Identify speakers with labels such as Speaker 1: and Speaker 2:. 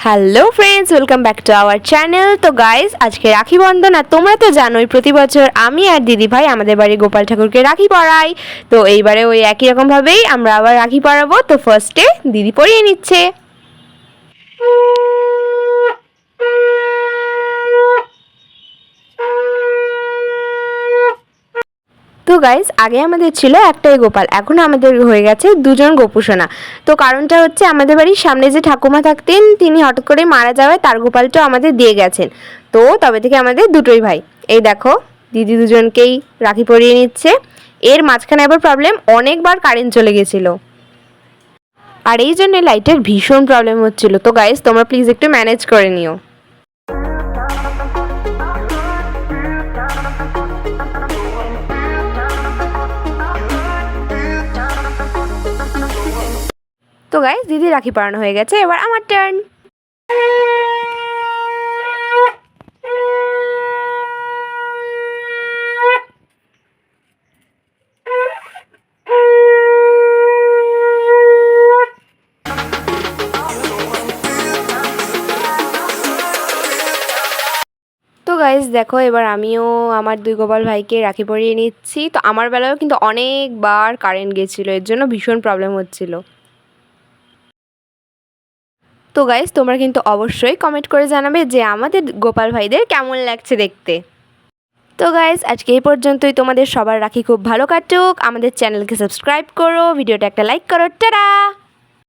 Speaker 1: Hello friends, welcome back to our channel. তো guys, আজকে রাখি বন্ধন। আর তোমরা তো জানোই প্রতি বছর আমি আর দিদি ভাই আমাদের বাড়ি গোপাল ঠাকুরকে রাখি পরাই। তো এইবারে ওই একই রকমভাবেই আমরা আবার রাখি পরাবো। তো ফার্স্টে দিদি পরিয়ে নিচ্ছে। তো গাইজ, আগে আমাদের ছিল একটাই গোপাল, এখন আমাদের হয়ে গেছে দুজন গোপুসোনা। তো কারণটা হচ্ছে আমাদের বাড়ির সামনে যে ঠাকুমা থাকতেন তিনি হঠাৎ করে মারা যাওয়ায় তার গোপালটাও আমাদের দিয়ে গেছেন। তো তবে থেকে আমাদের দুটোই ভাই। এই দেখো, দিদি দুজনকেই রাখি পরিয়ে নিচ্ছে। এর মাঝখানে আবার প্রবলেম, অনেকবার কারেন্ট চলে গেছিলো আর এই জন্য লাইটের ভীষণ প্রবলেম হচ্ছিল। তো গাইজ, তোমরা প্লিজ একটু ম্যানেজ করে নিও। তো গাইস, দিদি রাখি পরানো হয়ে গেছে, এবার আমার টার্ন। তো গাইস দেখো, এবার আমিও আমার দুই গোপাল ভাইকে রাখি পরিয়ে নিচ্ছি। তো আমার বেলায়ও কিন্তু অনেকবার কারেন্ট গেছিলো, এর জন্য ভীষণ প্রবলেম হচ্ছিল। তো গাইস, তোমরা কিন্তু অবশ্যই কমেন্ট করে জানাবে যে আমাদের গোপাল ভাইদের কেমন লাগছে দেখতে। তো গাইস, আজকে এই পর্যন্তই। তোমাদের সবার রাখি খুব ভালো কাটুক। আমাদের চ্যানেলকে সাবস্ক্রাইব করো, ভিডিওটা একটা লাইক করো। টাটা।